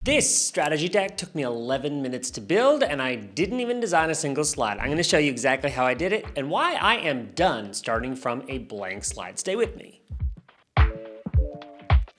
This strategy deck took me 11 minutes to build, and I didn't even design a single slide. I'm going to show you exactly how I did it and why I am done starting from a blank slide. Stay with me.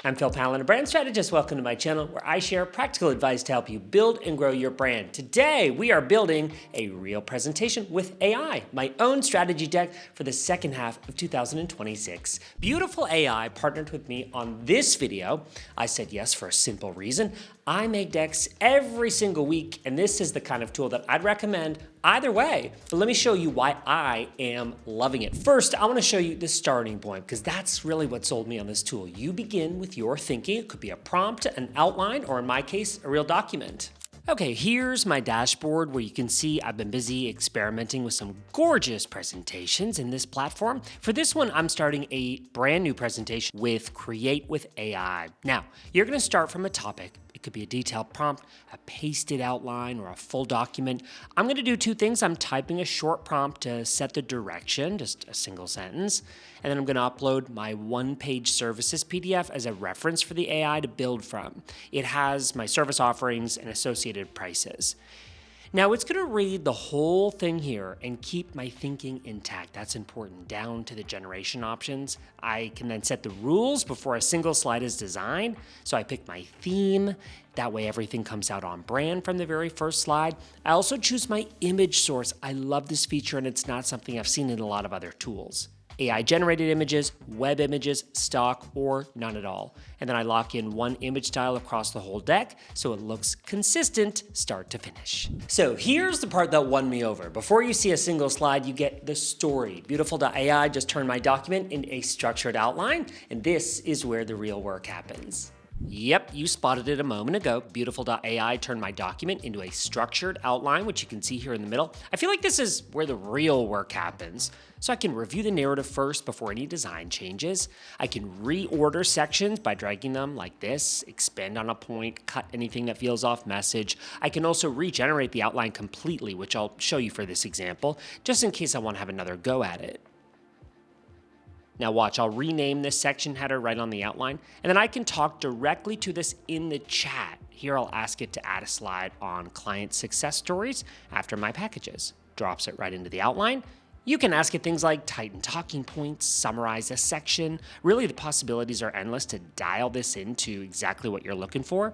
I'm Pallen, a brand strategist. Welcome to my channel where I share practical advice to help you build and grow your brand. Today, we are building a real presentation with AI, my own strategy deck for the second half of 2026. Beautiful AI partnered with me on this video. I said yes for a simple reason. I make decks every single week, and this is the kind of tool that I'd recommend either way. But let me show you why I am loving it. First, I want to show you the starting point, because that's really what sold me on this tool. You begin with your thinking. It could be a prompt, an outline, or in my case, a real document. Okay, here's my dashboard where you can see I've been busy experimenting with some gorgeous presentations in this platform. For this one, I'm starting a brand new presentation with Create with AI. Now, you're going to start from a topic. It could be a detailed prompt, a pasted outline, or a full document. I'm going to do two things. I'm typing a short prompt to set the direction, just a single sentence, and then I'm going to upload my one-page services PDF as a reference for the AI to build from. It has my service offerings and associated prices. Now it's going to read the whole thing here and keep my thinking intact. That's important, down to the generation options. I can then set the rules before a single slide is designed. So I pick my theme. That way everything comes out on brand from the very first slide. I also choose my image source. I love this feature, and it's not something I've seen in a lot of other tools. AI-generated images, web images, stock, or none at all. And then I lock in one image style across the whole deck so it looks consistent start to finish. So here's the part that won me over. Before you see a single slide, you get the story. Beautiful.ai just turned my document into a structured outline, and this is where the real work happens. Yep, you spotted it a moment ago. Beautiful.ai turned my document into a structured outline, which you can see here in the middle. I feel like this is where the real work happens. So I can review the narrative first before any design changes. I can reorder sections by dragging them like this, expand on a point, cut anything that feels off message. I can also regenerate the outline completely, which I'll show you for this example, just in case I want to have another go at it. Now watch, I'll rename this section header right on the outline, and then I can talk directly to this in the chat. Here I'll ask it to add a slide on client success stories after my packages. Drops it right into the outline. You can ask it things like tighten talking points, summarize a section. Really, the possibilities are endless to dial this into exactly what you're looking for.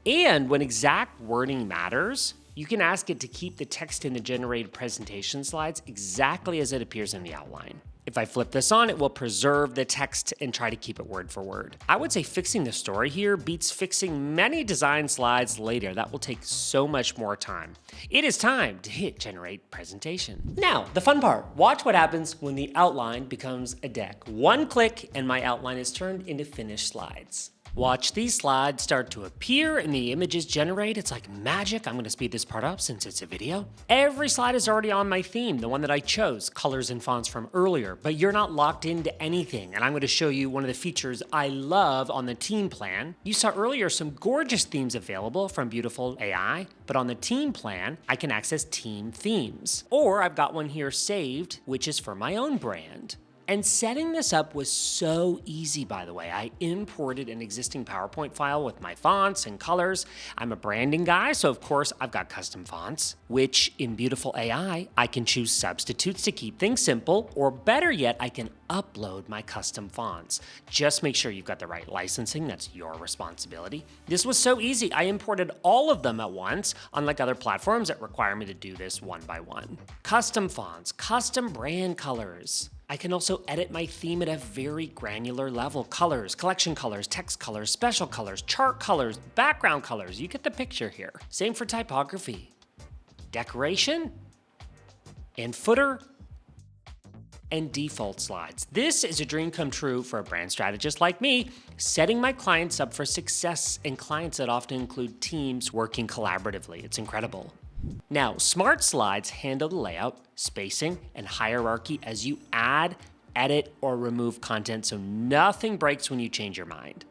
And when exact wording matters, you can ask it to keep the text in the generated presentation slides exactly as it appears in the outline. If I flip this on, it will preserve the text and try to keep it word for word. I would say fixing the story here beats fixing many design slides later. That will take so much more time. It is time to hit generate presentation. Now, the fun part. Watch what happens when the outline becomes a deck. One click and my outline is turned into finished slides. Watch these slides start to appear and the images generate. It's like magic. I'm going to speed this part up since it's a video. Every slide is already on my theme, the one that I chose, colors and fonts from earlier, but you're not locked into anything. And I'm going to show you one of the features I love on the team plan. You saw earlier some gorgeous themes available from Beautiful AI, but on the team plan, I can access team themes. Or I've got one here saved, which is for my own brand. And setting this up was so easy, by the way. I imported an existing PowerPoint file with my fonts and colors. I'm a branding guy, so of course I've got custom fonts, which in Beautiful AI, I can choose substitutes to keep things simple, or better yet, I can upload my custom fonts. Just make sure you've got the right licensing. That's your responsibility. This was so easy. I imported all of them at once, unlike other platforms that require me to do this one by one. Custom fonts, custom brand colors. I can also edit my theme at a very granular level. Colors, collection colors, text colors, special colors, chart colors, background colors. You get the picture here. Same for typography, decoration, and footer, and default slides. This is a dream come true for a brand strategist like me, setting my clients up for success, and clients that often include teams working collaboratively. It's incredible. Now, smart slides handle the layout, spacing, and hierarchy as you add, edit, or remove content so nothing breaks when you change your mind.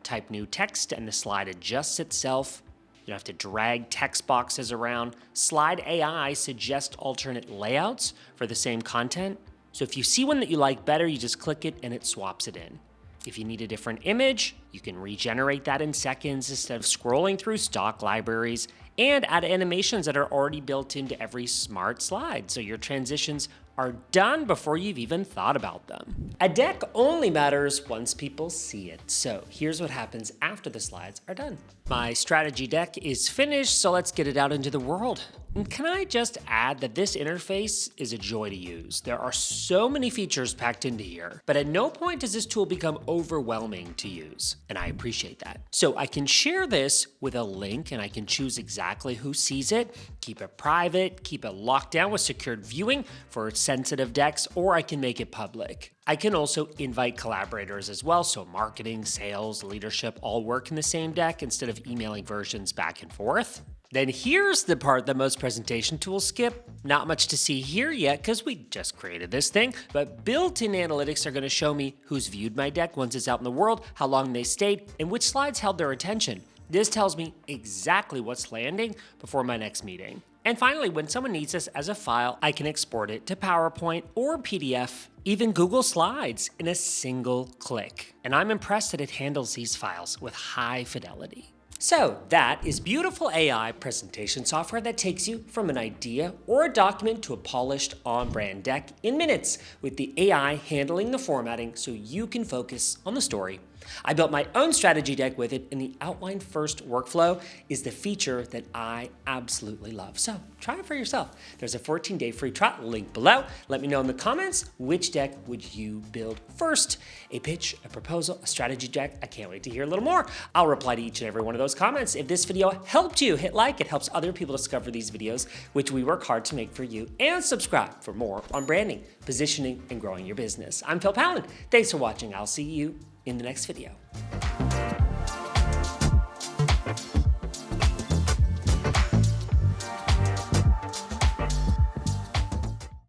Type new text and the slide adjusts itself. You don't have to drag text boxes around. Slide AI suggests alternate layouts for the same content. So if you see one that you like better, you just click it and it swaps it in. If you need a different image, You can regenerate that in seconds instead of scrolling through stock libraries, and add animations that are already built into every smart slide, so your transitions are done before you've even thought about them. A deck only matters once people see it, so here's what happens after the slides are done. My strategy deck is finished, so let's get it out into the world. And can I just add that this interface is a joy to use. There are so many features packed into here, but at no point does this tool become overwhelming to use, and I appreciate that. So I can share this with a link, and I can choose exactly who sees it, keep it private, keep it locked down with secured viewing for sensitive decks, or I can make it public. I can also invite collaborators as well, so marketing, sales, leadership all work in the same deck instead of emailing versions back and forth. Then here's the part that most presentation tools skip. Not much to see here yet because we just created this thing, but built-in analytics are going to show me who's viewed my deck once it's out in the world, how long they stayed, and which slides held their attention. This tells me exactly what's landing before my next meeting. And finally, when someone needs this as a file, I can export it to PowerPoint or PDF, even Google Slides in a single click. And I'm impressed that it handles these files with high fidelity. So that is beautiful AI presentation software that takes you from an idea or a document to a polished on-brand deck in minutes, with the AI handling the formatting so you can focus on the story. I built my own strategy deck with it, and the outline first workflow is the feature that I absolutely love. So try it for yourself. There's a 14-day free trial link below. Let me know in the comments, which deck would you build first? A pitch, a proposal, a strategy deck? I can't wait to hear a little more. I'll reply to each and every one of those comments. If this video helped you, hit like. It helps other people discover these videos, which we work hard to make for you. And subscribe for more on branding, positioning, and growing your business. I'm Pallen. Thanks for watching. I'll see you in the next video.